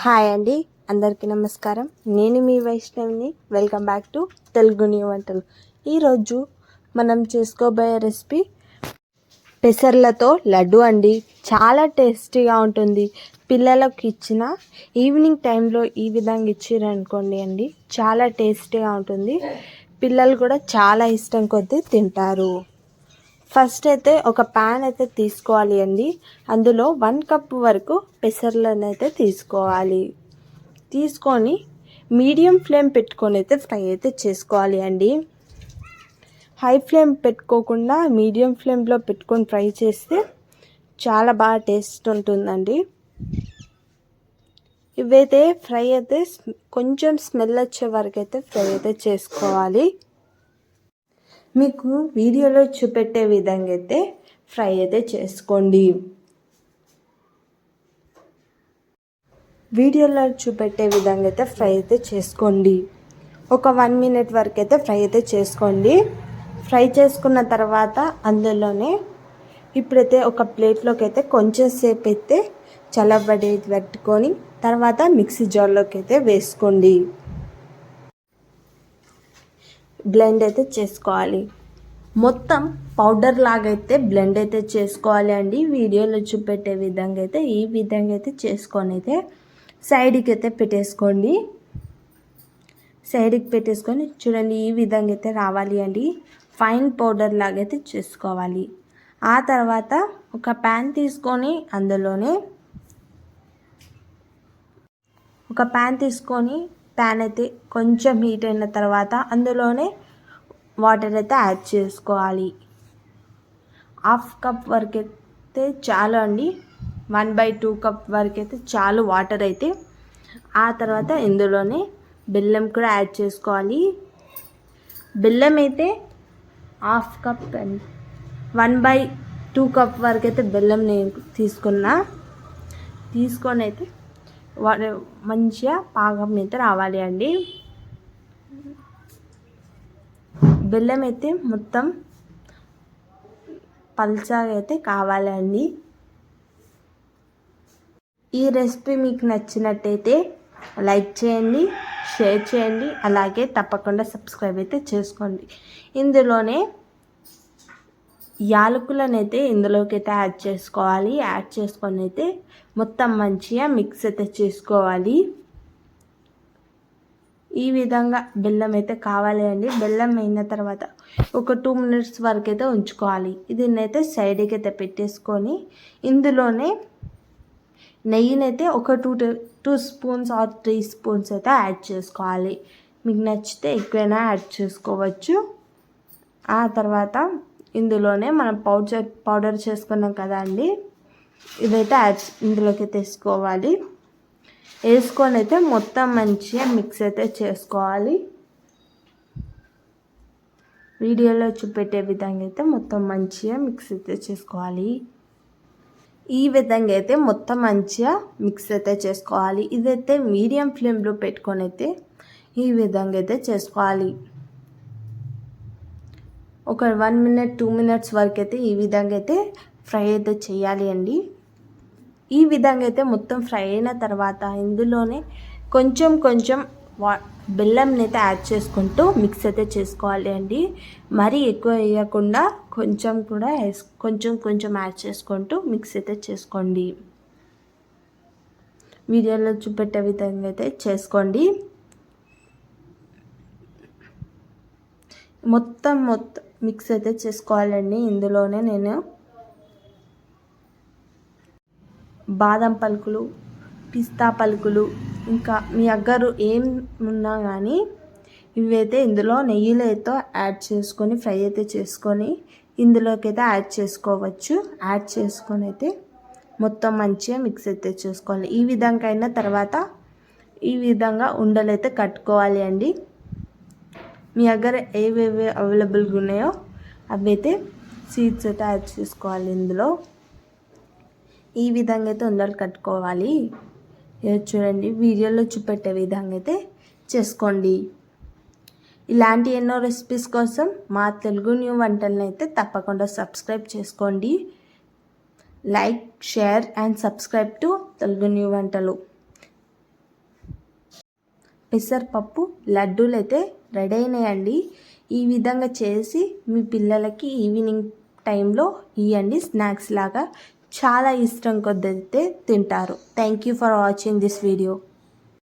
Hi అండి, అందరికీ నమస్కారం. నేను మీ వైష్ణవిని. Welcome back to Telugu new వంటలు. ఈరోజు మనం చేసుకోబోయే రెసిపీ పెసర్లతో లడ్డు అండి. చాలా టేస్టీగా ఉంటుంది. పిల్లలకు ఇచ్చిన ఈవినింగ్ టైంలో ఈ విధంగా ఇచ్చిరనుకోండి అండి, చాలా టేస్టీగా ఉంటుంది. పిల్లలు కూడా చాలా ఇష్టం కొద్దీ తింటారు. ఫస్ట్ అయితే ఒక ప్యాన్ అయితే తీసుకోవాలి అండి. అందులో 1 కప్ వరకు పెసర్లను అయితే తీసుకోవాలి. తీసుకొని మీడియం ఫ్లేమ్ పెట్టుకొని అయితే ఫ్రై అయితే చేసుకోవాలి అండి. హై ఫ్లేమ్ పెట్టుకోకుండా మీడియం ఫ్లేమ్లో పెట్టుకొని ఫ్రై చేస్తే చాలా బాగా టేస్ట్ ఉంటుందండి. ఇవైతే ఫ్రై అయితే కొంచెం స్మెల్ వచ్చే వరకు అయితే ఫ్రై అయితే చేసుకోవాలి. మీకు వీడియోలో చూపెట్టే విధంగా అయితే ఫ్రై అయితే చేసుకోండి. వీడియోలో చూపెట్టే విధంగా అయితే ఫ్రై అయితే చేసుకోండి. ఒక 1 మినిట్ వరకు అయితే ఫ్రై అయితే చేసుకోండి. ఫ్రై చేసుకున్న తర్వాత అందులోనే ఇప్పుడైతే ఒక ప్లేట్లోకి అయితే కొంచెం సేపు అయితే చల్లబడి పెట్టుకొని తర్వాత మిక్సీ జార్లోకి అయితే వేసుకోండి. బ్లెండ్ అయితే చేసుకోవాలి. మొత్తం పౌడర్ లాగా అయితే బ్లెండ్ అయితే చేసుకోవాలి అండి. వీడియోలో చూపెట్టే విధంగా అయితే ఈ విధంగా అయితే చేసుకొని అయితే సైడ్కి అయితే పెట్టేసుకోండి. సైడ్కి పెట్టేసుకొని చూడండి, ఈ విధంగా అయితే రావాలి అండి. ఫైన్ పౌడర్ లాగా అయితే చేసుకోవాలి. ఆ తర్వాత ఒక ప్యాన్ తీసుకొని అందులోనే ప్యాన్ అయితే కొంచెం హీట్ అయిన తర్వాత అందులోనే వాటర్ అయితే యాడ్ చేసుకోవాలి. 1/2 కప్ వరకు అయితే చాలు అండి. 1/2 కప్ వరకు అయితే చాలు వాటర్ అయితే. ఆ తర్వాత ఇందులోనే బెల్లం కూడా యాడ్ చేసుకోవాలి. బెల్లం అయితే 1/2 కప్ అండి. 1/2 కప్ వరకు అయితే బెల్లం నేను తీసుకొని అయితే మంచిగా పాకం అయితే రావాలి అండి. బెల్లం అయితే మొత్తం పల్చగా అయితే కావాలండి. ఈ రెసిపీ మీకు నచ్చినట్టయితే లైక్ చేయండి, షేర్ చేయండి, అలాగే తప్పకుండా సబ్స్క్రైబ్ అయితే చేసుకోండి. ఇందులోనే యాలకులను అయితే ఇందులోకి అయితే యాడ్ చేసుకోవాలి. యాడ్ చేసుకొని అయితే మొత్తం మంచిగా మిక్స్ అయితే చేసుకోవాలి. ఈ విధంగా బెల్లం అయితే కావాలి అండి. బెల్లం అయిన తర్వాత ఒక 2 మినిట్స్ వరకు అయితే ఉంచుకోవాలి. దీన్నైతే సైడ్కి అయితే పెట్టేసుకొని ఇందులోనే నెయ్యినైతే ఒక 2 స్పూన్స్ ఆర్ 3 స్పూన్స్ అయితే యాడ్ చేసుకోవాలి. మీకు నచ్చితే ఎక్కువైనా యాడ్ చేసుకోవచ్చు. ఆ తర్వాత ఇందులోనే మనం పౌడర్ చేసుకున్నాం కదా అండి, ఇదైతే ఇందులోకి తీసుకోవాలి. వేసుకొని అయితే మొత్తం మంచిగా మిక్స్ అయితే చేసుకోవాలి. వీడియోలో చూపెట్టే విధంగా అయితే మొత్తం మంచిగా మిక్స్ అయితే చేసుకోవాలి. ఈ విధంగా అయితే మొత్తం మంచిగా మిక్స్ అయితే చేసుకోవాలి. ఇదైతే మీడియం ఫ్లేమ్లో పెట్టుకొని అయితే ఈ విధంగా అయితే చేసుకోవాలి. ఒక 1 మినిట్ 2 మినిట్స్ వరకు అయితే ఈ విధంగా అయితే ఫ్రై అయితే చేయాలి అండి. ఈ విధంగా అయితే మొత్తం ఫ్రై అయిన తర్వాత ఇందులోనే కొంచెం బెల్లంని అయితే యాడ్ చేసుకుంటూ మిక్స్ అయితే చేసుకోవాలి అండి. మరీ ఎక్కువ వేయకుండా కొంచెం యాడ్ చేసుకుంటూ మిక్స్ అయితే చేసుకోండి. వీడియోలో చూపెట్టే విధంగా అయితే చేసుకోండి. మొత్తం మిక్స్ అయితే చేసుకోవాలండి. ఇందులోనే నేను బాదం పలుకులు, పిస్తా పలుకులు, ఇంకా మీ దగ్గర ఏం ఉన్నా కానీ ఇవైతే ఇందులో నెయ్యిలో అయితే యాడ్ చేసుకొని ఫ్రై అయితే చేసుకొని ఇందులోకి అయితే యాడ్ చేసుకోవచ్చు. యాడ్ చేసుకొని అయితే మొత్తం మంచిగా మిక్స్ అయితే చేసుకోవాలి. ఈ విధంగా అయిన తర్వాత ఈ విధంగా ఉండలు అయితే కట్టుకోవాలి అండి. మీ దగ్గర ఏవేవి అవైలబుల్గా ఉన్నాయో అవైతే సీడ్స్ అయితే యాడ్ చేసుకోవాలి. ఇందులో ఈ విధంగా అయితే ఉండలు కట్టుకోవాలి. చూడండి, వీడియోలో చూపెట్టే విధంగా అయితే చేసుకోండి. ఇలాంటి ఎన్నో రెసిపీస్ కోసం మా తెలుగు న్యూ వంటలను అయితే తప్పకుండా సబ్స్క్రైబ్ చేసుకోండి. Like, share and subscribe to Telugu new వంటలు. పెసరపప్పు లడ్డూలు అయితే రెడీ అయినాయండి. ఈ విధంగా చేసి మీ పిల్లలకి ఈవినింగ్ టైంలో ఇవ్వండి. స్నాక్స్ లాగా చాలా ఇష్టం కొద్దైతే తింటారు. Thank you for watching this video.